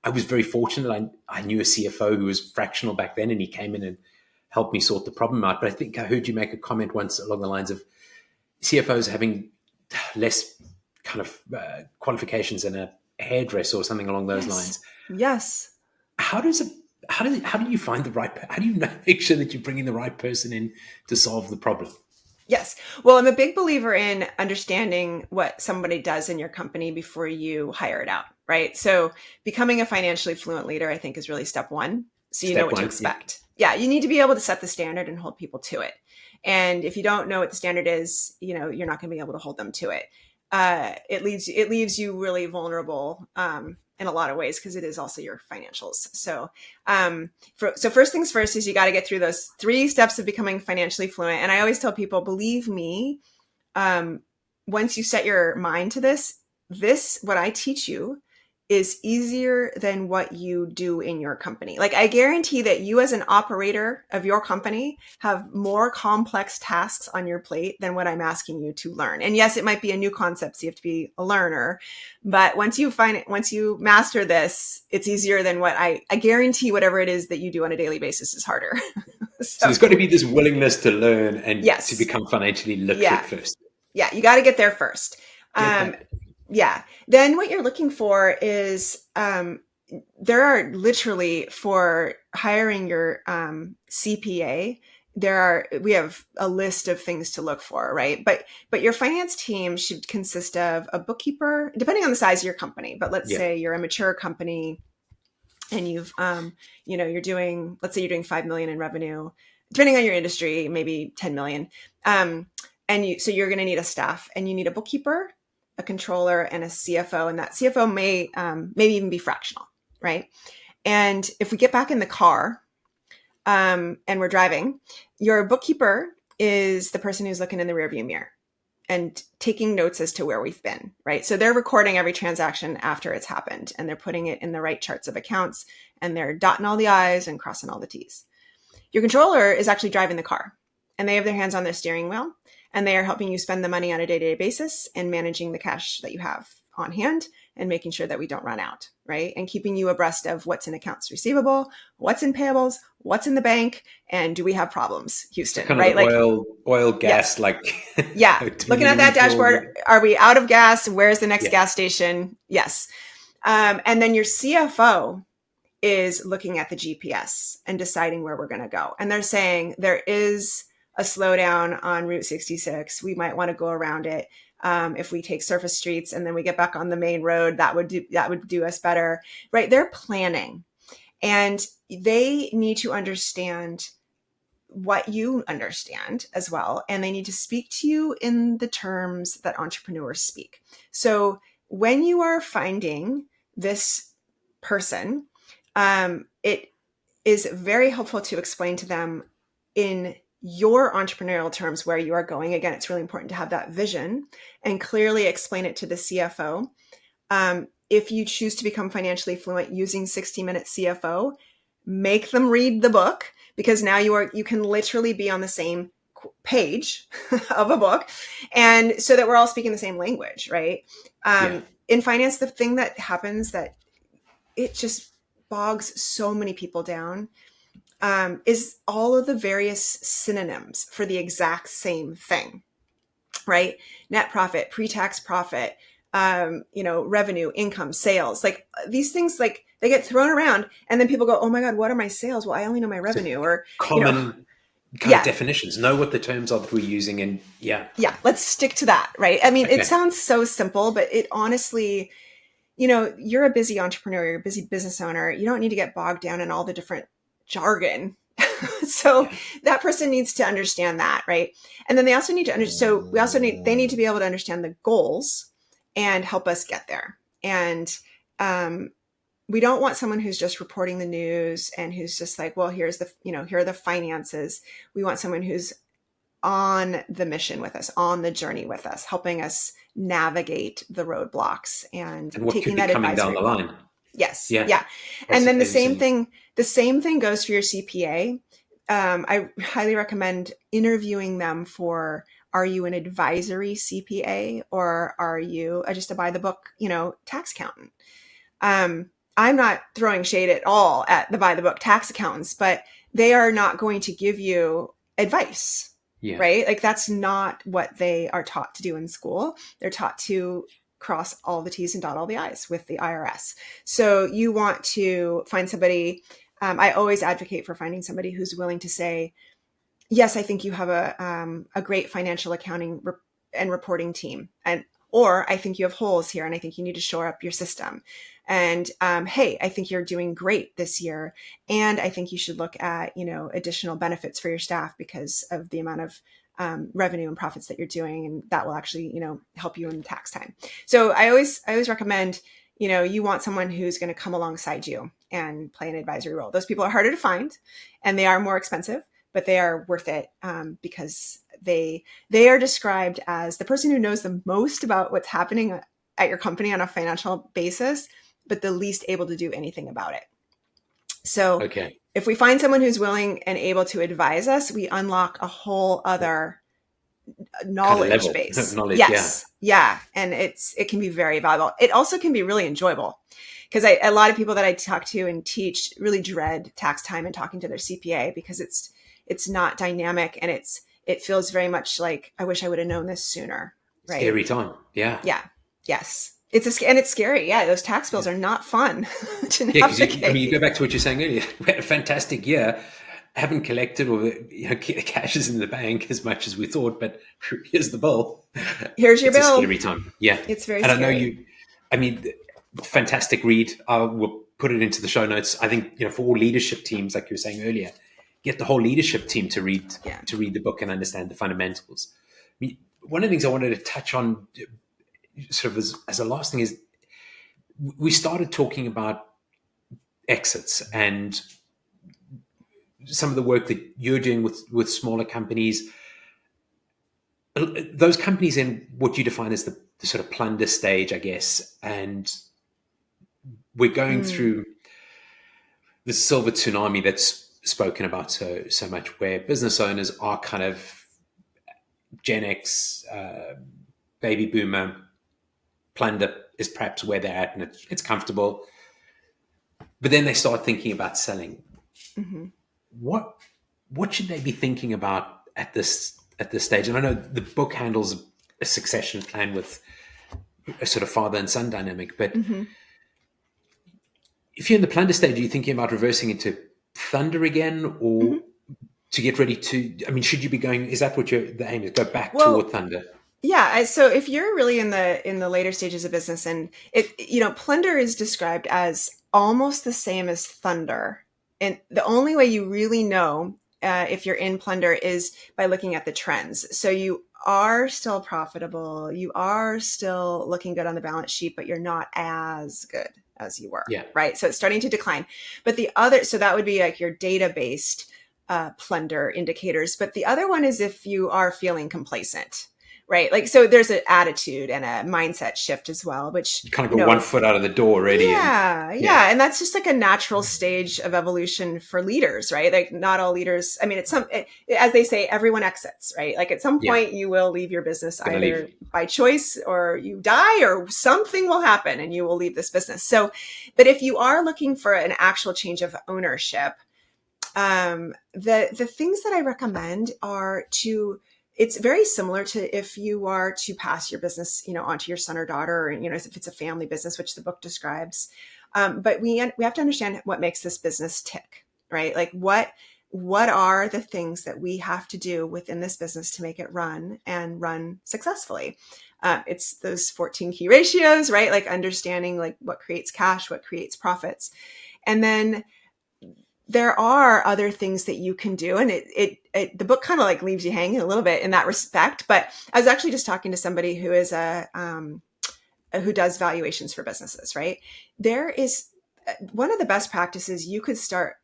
I was very fortunate. I knew a CFO who was fractional back then, and he came in and helped me sort the problem out. But I think I heard you make a comment once along the lines of CFOs having less kind of qualifications than a hairdresser or something along those lines. Yes. How do you find the right? How do you make sure that you bring in the right person in to solve the problem? Yes. Well, I'm a big believer in understanding what somebody does in your company before you hire it out, right? So becoming a financially fluent leader, I think, is really step 1. So you know what to expect. Yeah. You need to be able to set the standard and hold people to it. And if you don't know what the standard is, you're not going to be able to hold them to it. it leaves you really vulnerable in a lot of ways, because it is also your financials. So so first things first is you got to get through those 3 steps of becoming financially fluent. And I always tell people, believe me, once you set your mind to this, what I teach you is easier than what you do in your company. Like, I guarantee that you as an operator of your company have more complex tasks on your plate than what I'm asking you to learn. And yes, it might be a new concept, so you have to be a learner. But once you master this, it's easier than what I guarantee whatever it is that you do on a daily basis is harder. So there's got to be this willingness to learn and Yes. to become financially literate Yeah. first. Yeah, you got to get there first. Get that. Yeah. Then what you're looking for is there are literally, for hiring your CPA, we have a list of things to look for, right? But your finance team should consist of a bookkeeper, depending on the size of your company. But let's say you're a mature company and you've you're doing, let's say you're doing 5 million in revenue, depending on your industry, maybe 10 million. So you're going to need a staff, and you need a bookkeeper, a controller, and a CFO. And that CFO may maybe even be fractional, right? And if we get back in the car and we're driving, your bookkeeper is the person who's looking in the rearview mirror and taking notes as to where we've been, right? So they're recording every transaction after it's happened, and they're putting it in the right charts of accounts, and they're dotting all the I's and crossing all the T's. Your controller is actually driving the car, and they have their hands on their steering wheel, and they are helping you spend the money on a day-to-day basis and managing the cash that you have on hand and making sure that we don't run out, right? And keeping you abreast of what's in accounts receivable, what's in payables, what's in the bank, and do we have problems, Houston, kind right? Of oil, gas, yeah. Looking at that dashboard, are we out of gas? Where's the next gas station? Yes. And then your CFO is looking at the GPS and deciding where we're going to go. And they're saying there is a slowdown on Route 66. We might want to go around it. If we take surface streets and then we get back on the main road, that would do us better, right? They're planning, and they need to understand what you understand as well. And they need to speak to you in the terms that entrepreneurs speak. So when you are finding this person, it is very helpful to explain to them in your entrepreneurial terms where you are going. Again, it's really important to have that vision and clearly explain it to the CFO. If you choose to become financially fluent using 60-Minute CFO, make them read the book, because now you can literally be on the same page of a book, and so that we're all speaking the same language, right? In finance, the thing that happens that it just bogs so many people down is all of the various synonyms for the exact same thing, right? Net profit, pre-tax profit, revenue, income, sales, like these things, like they get thrown around, and then people go, oh my God, what are my sales? Well, I only know my revenue. Or common kind of definitions, know what the terms are that we're using. And let's stick to that, right? I mean, it sounds so simple, but it honestly, you're a busy entrepreneur, you're a busy business owner. You don't need to get bogged down in all the different jargon. So that person needs to understand that, right? And then they also need to they need to be able to understand the goals and help us get there. And we don't want someone who's just reporting the news and who's just like, well, here are the finances. We want someone who's on the mission with us, on the journey with us, helping us navigate the roadblocks and what taking could be that coming advisory down the line. Yes. Yeah. And then the same thing goes for your CPA. I highly recommend interviewing them for, are you an advisory CPA or are you just a by the book, tax accountant? I'm not throwing shade at all at the by the book tax accountants, but they are not going to give you advice, right? Like that's not what they are taught to do in school. They're taught to cross all the T's and dot all the I's with the IRS. So you want to find somebody. I always advocate for finding somebody who's willing to say, yes, I think you have a great financial accounting and reporting team, or I think you have holes here and I think you need to shore up your system. And hey, I think you're doing great this year. And I think you should look at, additional benefits for your staff because of the amount of revenue and profits that you're doing, and that will actually, help you in tax time. So I always recommend, you want someone who's going to come alongside you and play an advisory role. Those people are harder to find, and they are more expensive, but they are worth it, because they are described as the person who knows the most about what's happening at your company on a financial basis, but the least able to do anything about it. So Okay. if we find someone who's willing and able to advise us, we unlock a whole other knowledge Kind of level base. knowledge. Yes. Yeah. And it can be very valuable. It also can be really enjoyable, because a lot of people that I talk to and teach really dread tax time and talking to their CPA, because it's not dynamic, and it feels very much like, I wish I would have known this sooner. Right. Every time. Yeah. Yeah. Yes. And it's scary. Yeah. Those tax bills are not fun to navigate. Because you go back to what you're saying earlier. We had a fantastic year. Haven't collected, or cash is in the bank as much as we thought, but here's the bill. Here's your bill. A scary time. Yeah. It's very and scary. I know fantastic read. We'll put it into the show notes. I think, for all leadership teams, like you were saying earlier, get the whole leadership team to read the book and understand the fundamentals. One of the things I wanted to touch on sort of as a last thing is, we started talking about exits and some of the work that you're doing with smaller companies, those companies in what you define as the sort of plunder stage, I guess. And we're going through the silver tsunami that's spoken about so much, where business owners are kind of Gen X, baby boomer. Plunder is perhaps where they're at, and it's comfortable. But then they start thinking about selling. Mm-hmm. What should they be thinking about at this stage? And I know the book handles a succession plan with a sort of father and son dynamic, but if you're in the plunder stage, are you thinking about reversing into thunder again, or to get ready to? I mean, should you be going? Is that what the aim is? Go back toward thunder. Yeah. So if you're really in the later stages of business, and plunder is described as almost the same as thunder. And the only way you really know if you're in plunder is by looking at the trends. So you are still profitable. You are still looking good on the balance sheet, but you're not as good as you were. Yeah. Right. So it's starting to decline. But so that would be like your data-based plunder indicators. But the other one is if you are feeling complacent. Right. Like, so there's an attitude and a mindset shift as well, which you kind of got 1 foot out of the door already. Yeah. And that's just like a natural stage of evolution for leaders, right? Like, not all leaders, I mean, as they say, everyone exits, right? Like, at some point you will leave your business either by choice, or you die, or something will happen and you will leave this business. So, but if you are looking for an actual change of ownership, the things that I recommend are it's very similar to if you are to pass your business, onto your son or daughter, or, if it's a family business, which the book describes. But we have to understand what makes this business tick, right? Like, what are the things that we have to do within this business to make it run and run successfully? It's those 14 key ratios, right? Like, understanding like what creates cash, what creates profits. And then there are other things that you can do. And the book kind of like leaves you hanging a little bit in that respect. But I was actually just talking to somebody who is who does valuations for businesses, right? There is one of the best practices you could start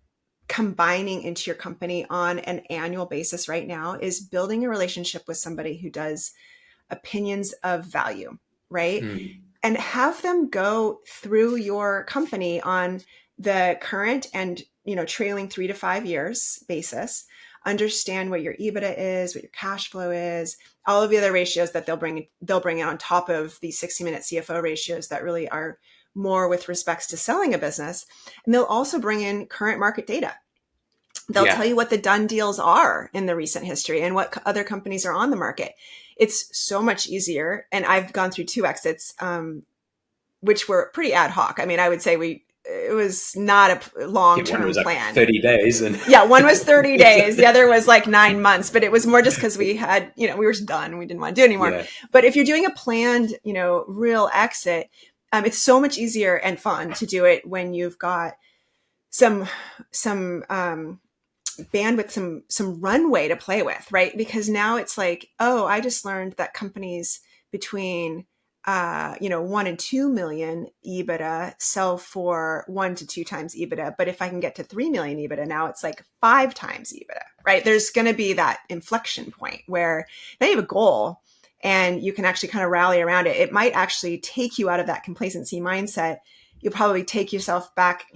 combining into your company on an annual basis right now is building a relationship with somebody who does opinions of value, right? And have them go through your company on the current and trailing 3 to 5 years basis, understand what your EBITDA is, what your cash flow is, all of the other ratios that they'll bring in on top of the 60-minute CFO ratios that really are more with respects to selling a business. And they'll also bring in current market data. They'll tell you what the done deals are in the recent history and what other companies are on the market. It's so much easier. And I've gone through 2 exits, which were pretty ad hoc. I mean, I would say it was not a long-term plan. 30 days. One was 30 days. The other was like 9 months, but it was more just because we had, we were just done. We didn't want to do it anymore. Yeah. But if you're doing a planned, real exit, it's so much easier and fun to do it when you've got some bandwidth, some runway to play with, right? Because now it's like, oh, I just learned that companies between 1 and 2 million EBITDA sell for 1 to 2 times EBITDA. But if I can get to 3 million EBITDA, now it's like 5 times EBITDA, right? There's going to be that inflection point where they have a goal and you can actually kind of rally around it. It might actually take you out of that complacency mindset. You'll probably take yourself back,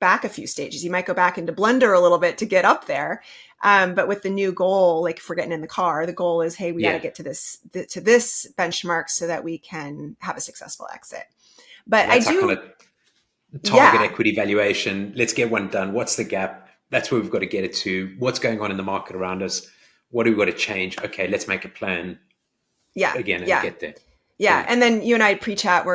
back a few stages. You might go back into Blunder a little bit to get up there. But with the new goal, like if we're getting in the car, the goal is, hey, we got to get to this benchmark so that we can have a successful exit. But that's our kind of target equity valuation. Let's get one done. What's the gap? That's where we've got to get it to. What's going on in the market around us? What do we got to change? Okay, let's make a plan. Again, and get there. Yeah. And then you and I pre-chat,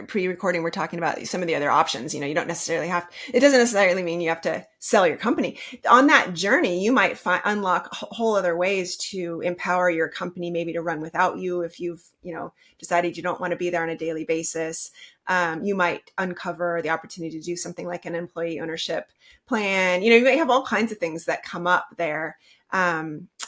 pre-recording, we're talking about some of the other options. You don't necessarily it doesn't necessarily mean you have to sell your company. On that journey, you might unlock whole other ways to empower your company, maybe to run without you. If you've, decided you don't want to be there on a daily basis, you might uncover the opportunity to do something like an employee ownership plan. You might have all kinds of things that come up there.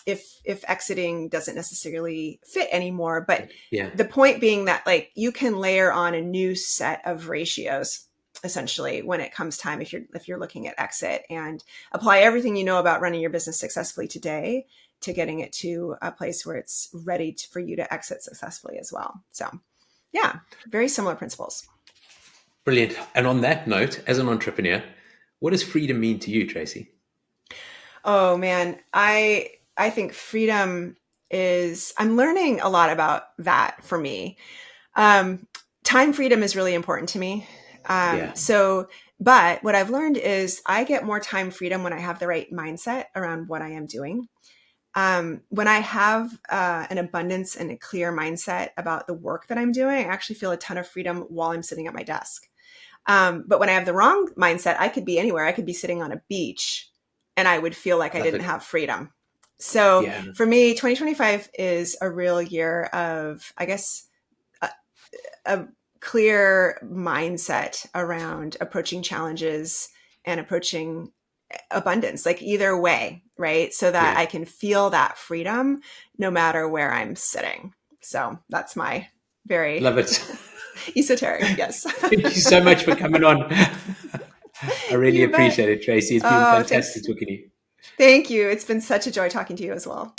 If exiting doesn't necessarily fit anymore, but the point being that like you can layer on a new set of ratios essentially when it comes time, if you're looking at exit, and apply everything you know about running your business successfully today to getting it to a place where it's ready for you to exit successfully as well. So very similar principles. Brilliant. And on that note, as an entrepreneur, what does freedom mean to you, Tracy? Oh man, I think freedom I'm learning a lot about that for me. Time freedom is really important to me. But what I've learned is I get more time freedom when I have the right mindset around what I am doing. When I have an abundance and a clear mindset about the work that I'm doing, I actually feel a ton of freedom while I'm sitting at my desk. But when I have the wrong mindset, I could be anywhere. I could be sitting on a beach and I would feel like I didn't have freedom. So for me, 2025 is a real year of, I guess, a clear mindset around approaching challenges and approaching abundance, like either way, right? So that I can feel that freedom no matter where I'm sitting. So that's my very love it. Esoteric, yes. Thank you so much for coming on. I really appreciate it, Tracy. It's been fantastic talking to you. Thank you. It's been such a joy talking to you as well.